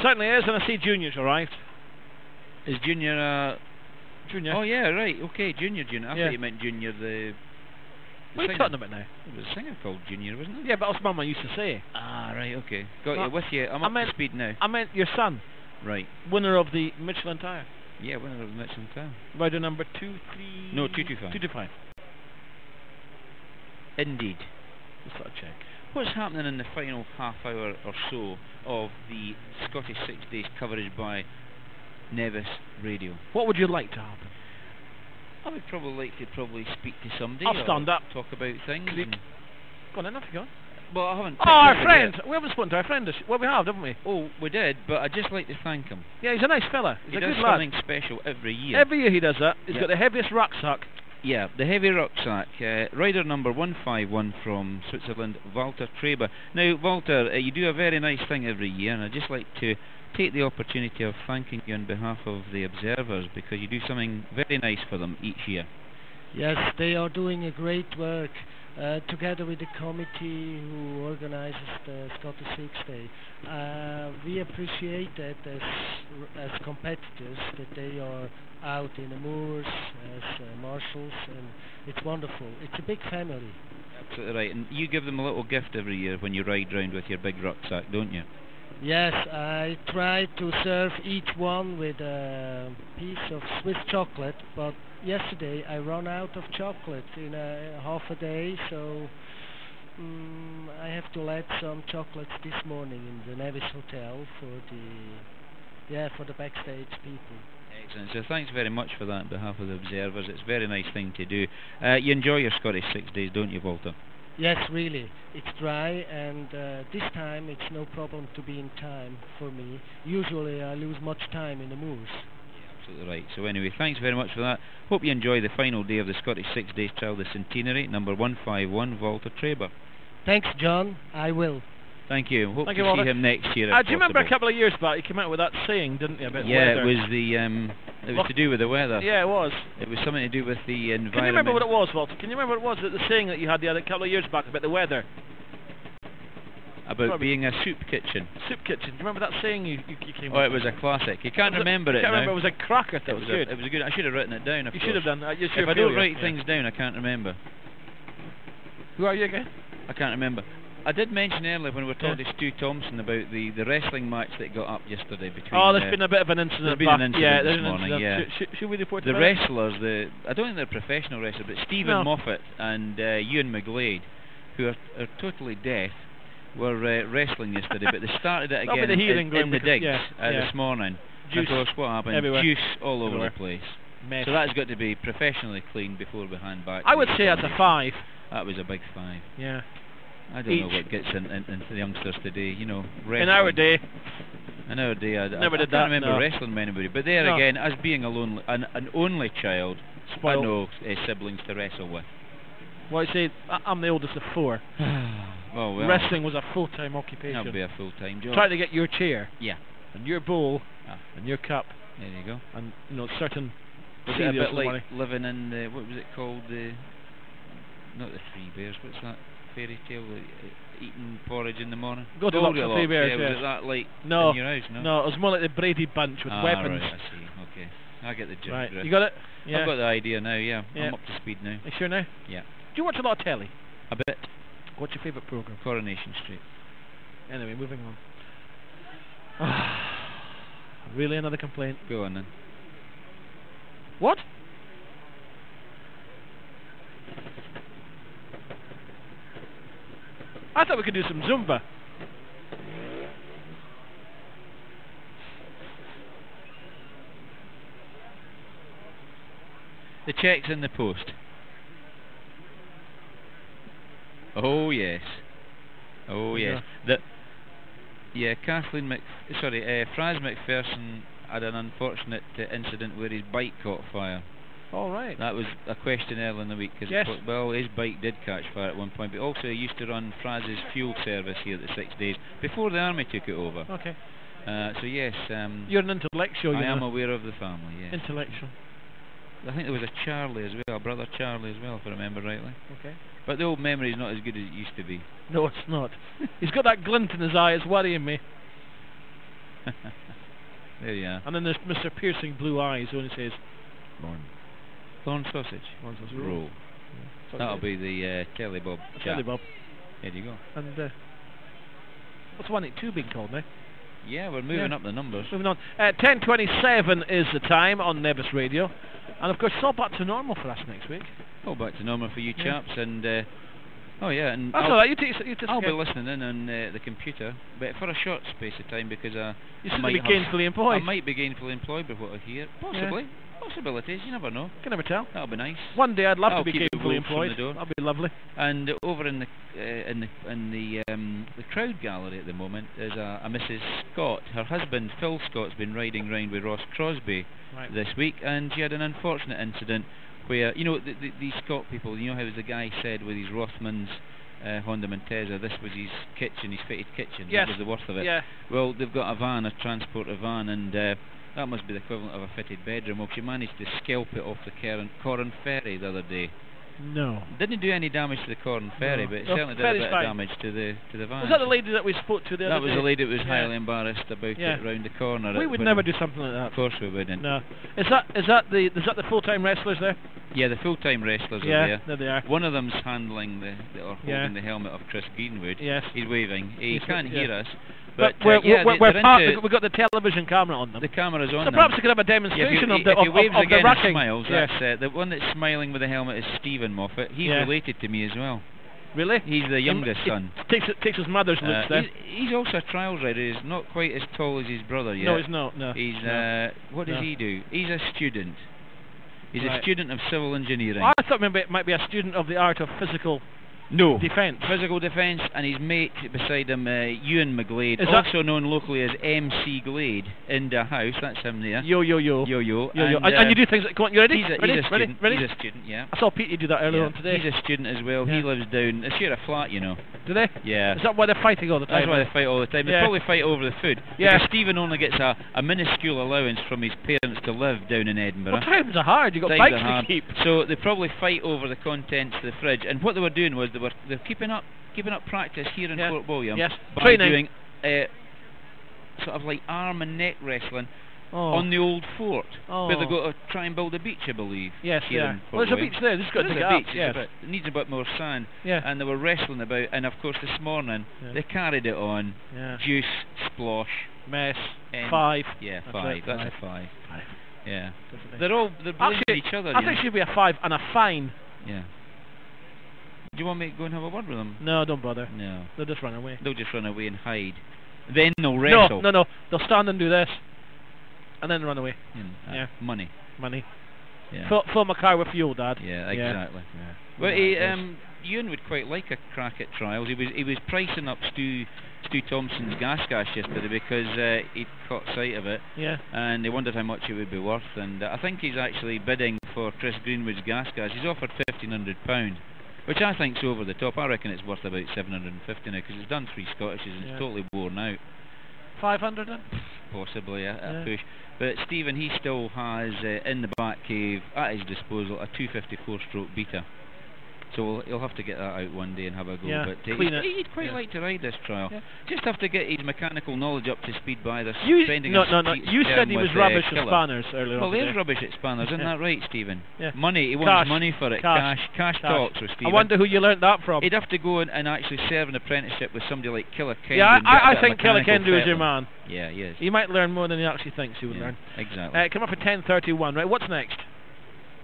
certainly is, and I see Junior's arrived. Is Junior Junior? Oh yeah, right, okay, Junior. I Yeah. thought you meant Junior the What are you talking about now? There was a singer called Junior, wasn't it? Yeah, but that's Mama used to say. Ah, right, okay. Got Well, you, with you. I'm up to speed now. I meant your son. Right. Winner of the Michelin tire. Yeah, winner of the Michelin tire. Rider number 2, 3... No, 225. 225. Indeed. Just thought I'd check. What's happening in the final half hour or so of the Scottish 6 Days coverage by Nevis Radio? What would you like to happen? I would probably like to speak to somebody. I'll stand up. Talk about things. Go on then, off you go. Well, I haven't... Oh, our friend! We haven't spoken to our friend. Well, we have, haven't we? Oh, we did, but I'd just like to thank him. Yeah, he's a nice fella. He's a good lad. He does something special every year. Every year he does that. He's got the heaviest rucksack. Yeah, the heavy rucksack. Rider number 151 from Switzerland, Walter Traber. Now, Walter, you do a very nice thing every year, and I'd just like to take the opportunity of thanking you on behalf of the observers, because you do something very nice for them each year. Yes, they are doing a great work. Together with the committee who organizes the Scottish 6 Day. We appreciate that as competitors, that they are out in the moors as marshals, and it's wonderful. It's a big family. Absolutely right, and you give them a little gift every year when you ride round with your big rucksack, don't you? Yes, I try to serve each one with a piece of Swiss chocolate, but yesterday I ran out of chocolate in half a day, so I have to let some chocolates this morning in the Nevis Hotel for the backstage people. Excellent, so thanks very much for that on behalf of the observers. It's a very nice thing to do. You enjoy your Scottish 6 Days, don't you, Walter? Yes, really. It's dry, and this time it's no problem to be in time for me. Usually I lose much time in the moors. Absolutely right. So anyway, thanks very much for that. Hope you enjoy the final day of the Scottish 6 Days Trial, the Centenary, number 151, Walter Traber. Thanks, John. I will. Thank you. Hope Thank to you, see him next year. Do you remember a couple of years back, he came out with that saying, didn't he, about weather? It was the it was to do with the weather. Yeah, it was. It was something to do with the environment. Can you remember what it was, Walter? Can you remember what it was, the saying that you had a couple of years back about the weather? About being a soup kitchen. Soup kitchen. Do you remember that saying you came up with? Oh, it was a classic. You can't remember it now. I can't remember. It was a cracker. It was good. It was good. I should have written it down. You should have done that. If I don't write things down, I can't remember. Who are you again? I can't remember. I did mention earlier when we were talking to Stu Thompson about the wrestling match that got up yesterday between... Oh, there's been a bit of an incident. There's been an incident this morning, yeah. Should we report the wrestlers, I don't think they're professional wrestlers, but Stephen Moffat and Ewan McGlade, who are totally deaf, were wrestling yesterday, but they started it again in the digs this morning. Juice. Of course, what happened? Everywhere. Juice all over the place. Mess. So that's got to be professionally cleaned before we hand back. I would say that's a 5. That was a big 5. Yeah. I don't know what gets into the youngsters today, you know. Wrestling. In our day, I never did can't remember wrestling with anybody. But there again, as being an only child, spoiled. I know siblings to wrestle with. Well, I say I'm the oldest of 4. well, wrestling was a full-time occupation. That'll be a full-time job. Try to get your chair. Yeah. And your bowl. And your cup. There you go. And certain. Was it a bit like living in the, what was it called, not the Three Bears, what's that fairy tale, eating porridge in the morning? Goldilocks and Three Bears, was it that like in your house, no? No, it was more like the Brady Bunch with weapons. Right, I see, okay. I get the gist. Right, you got it? Yeah. I've got the idea now, yeah. I'm up to speed now. You sure now? Yeah. Do you watch a lot of telly? A bit. What's your favourite programme? Coronation Street. Anyway, moving on. Really, another complaint? Go on then. What? I thought we could do some Zumba. The check's in the post. Oh yes. Oh yes. Kathleen Fraz McPherson had an unfortunate incident where his bike caught fire. All right. That was a question earlier in the week, because his bike did catch fire at one point, but also he used to run Fraz's fuel service here at the 6 Days before the army took it over. Okay. So yes, you're an intellectual. I am aware of the family. Yes. Intellectual. I think there was a Charlie as well, a brother Charlie as well, if I remember rightly. Okay. But the old memory is not as good as it used to be. No, it's not. He's got that glint in his eye. It's worrying me. There you are. And then there's Mr. Piercing Blue Eyes who only says, Corn sausage. Corn sausage Roll. Yeah. That'll be the Telly Bob Telly chap. Bob. There you go. And what's 182 being called now? Yeah, we're moving up the numbers. Moving on. 10:27 is the time on Nebus Radio. And of course it's all back to normal for us next week. All back to normal for you chaps, and oh yeah, and that's all right. You take I'll be listening in on the computer, but for a short space of time, because you should be gainfully employed. I might be gainfully employed with what I hear. Possibly. Possibilities, you never know. Can never tell. That'll be nice. One day I'd love to be keep gainfully employed. That'll be lovely. And over in the crowd gallery at the moment is a Mrs. Scott. Her husband Phil Scott's been riding round with Ross Crosby this week, and she had an unfortunate incident where, you know, these Scott people, you know how the guy said with his Rothmans Honda Monteza, this was his kitchen, his fitted kitchen. Yes. That was the worth of it. Yeah. Well, they've got a van, a transporter van, and that must be the equivalent of a fitted bedroom. Well, she managed to scalp it off the Corran Ferry the other day. No. Didn't do any damage to the Corran Ferry, but it certainly did a bit of damage to the van. Was that the lady that we spoke to the other day? That was the lady that was highly embarrassed about it round the corner. We would never do something like that. Of course we wouldn't. No. Is that the full-time wrestlers there? Yeah, the full-time wrestlers are there. There they are. One of them's handling or holding the helmet of Chris Greenwood. Yes. He's waving. He can't hear us. But we've got the television camera on them. The camera's on so them. Perhaps we could have a demonstration of the racking. Smiles. That's the one that's smiling with the helmet is Stephen Moffat. He's related to me as well. Really? He's the youngest son. Takes his mother's looks then. He's also a trials rider. He's not quite as tall as his brother yet. No, he's not. No. He's what does he do? He's a student. He's a student of civil engineering. I thought maybe it might be a student of the art of physical defence. Physical defence, and his mate beside him, Ewan McGlade, also known locally as MC Glade, in the house. That's him there. Yo. And you do things like, come on, you ready? He's a student. He's a student, yeah. I saw Petey do that earlier on today. He's a student as well. He lives down. They share a flat, you know. Do they? Yeah. Is that why they're fighting all the time? That's why they fight all the time. They probably fight over the food. Yeah. Because Stephen only gets a minuscule allowance from his parents to live down in Edinburgh. Well, times are hard. You've got bikes to keep. So they probably fight over the contents of the fridge. And what they were doing was they're keeping up practice here in Fort William by doing sort of like arm and neck wrestling on the old fort, where they've got to try and build a beach, I believe. Yes, well, there's a beach there. There's got to dig it up. It needs a bit more sand. Yeah. And they were wrestling about, and of course this morning they carried it on. Juice, splosh, mess, 5. Yeah, 5. That's a 5. Yeah. Definitely. They're blaming each other. I think it should be a 5 and a fine. Yeah. Do you want me to go and have a word with them? No, don't bother. No. They'll just run away. They'll just run away and hide. Then they'll wrestle. No. They'll stand and do this, and then run away. Money. Yeah. Fill my car with fuel, Dad. Yeah, exactly. Yeah. Well, Ewan would quite like a crack at trials. He was pricing up Stu Thompson's gas yesterday because he'd caught sight of it. Yeah. And he wondered how much it would be worth. And I think he's actually bidding for Chris Greenwood's gas. He's offered £1,500. Which I think's over the top. I reckon it's worth about 750 now because it's done 3 Scottishes and it's totally worn out. 500 then? Possibly a push. But Stephen, he still has in the back cave at his disposal a 254-stroke Beta. So he'll have to get that out one day and have a go. Yeah, but he'd quite like to ride this trial. Yeah. Just have to get his mechanical knowledge up to speed by this. You said he was rubbish at spanners earlier on. Well, he's rubbish at spanners, isn't that right, Stephen? Yeah. Money, he wants money for it. Cash talks with Stephen. I wonder who you learnt that from. He'd have to go and actually serve an apprenticeship with somebody like Killer Kendu. Yeah, I think Killer Kendu is your man. Yeah, he is. He might learn more than he actually thinks he would learn. Exactly. Come up at 10:31. Right, what's next?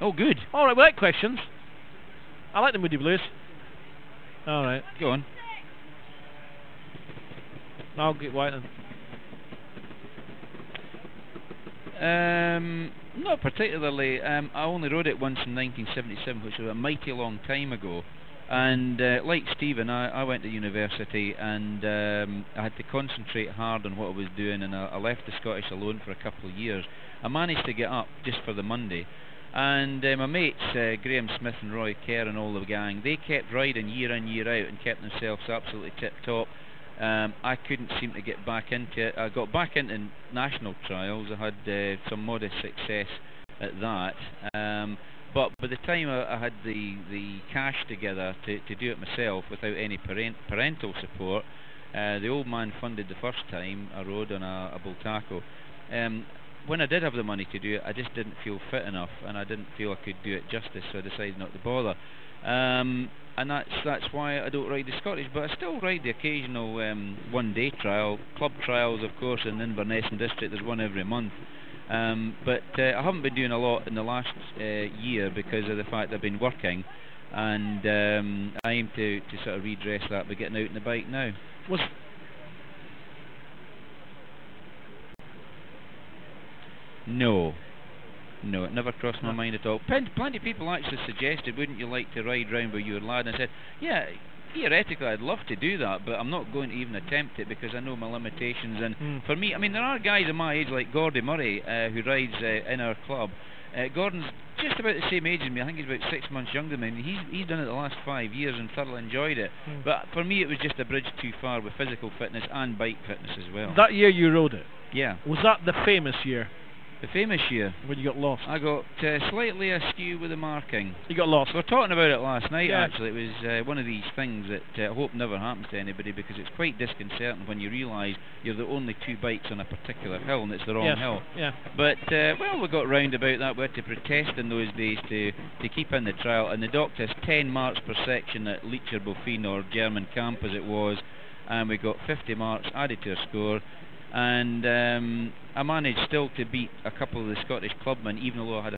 Oh, good. All right, we like questions. I like the Moody Blues. All right. Go on. I'll get white then. Not particularly. I only rode it once in 1977, which was a mighty long time ago. And like Stephen, I went to university and I had to concentrate hard on what I was doing, and I left the Scottish alone for a couple of years. I managed to get up just for the Monday. And my mates, Graham Smith and Roy Kerr and all the gang, they kept riding year in, year out and kept themselves absolutely tip-top. I couldn't seem to get back into it. I got back into national trials. I had some modest success at that. But by the time I had the cash together to do it myself without any parental support, The old man funded the first time I rode on a bull tackle. When I did have the money to do it, I just didn't feel fit enough, and I didn't feel I could do it justice, so I decided not to bother. And that's why I don't ride the Scottish, but I still ride the occasional one-day trial, club trials, of course, in Inverness and District. There's one every month. But I haven't been doing a lot in the last year because of the fact I've been working, and I aim to sort of redress that by getting out on the bike now. No, it never crossed my mind at all. Plenty of people actually suggested, wouldn't you like to ride round with your lad? And I said, yeah, theoretically I'd love to do that, but I'm not going to even attempt it because I know my limitations. And for me, I mean, there are guys of my age like Gordy Murray who rides in our club. Gordon's just about the same age as me. I think he's about 6 months younger than me. He's done it the last 5 years and thoroughly enjoyed it. But for me, it was just a bridge too far with physical fitness and bike fitness as well. That year you rode it? Yeah. Was that the famous year? The famous year. When you got lost? I got slightly askew with the marking. You got lost? We were talking about it last night, actually. It was one of these things that I hope never happens to anybody, because it's quite disconcerting when you realise you're the only two bikes on a particular hill and it's the wrong hill. Yeah. But, well, we got round about that. We had to protest in those days to keep in the trial, and the doctor's 10 marks per section at Leitcher Bofin, or German Camp as it was, and we got 50 marks added to our score. And I managed still to beat a couple of the Scottish clubmen, even though I had a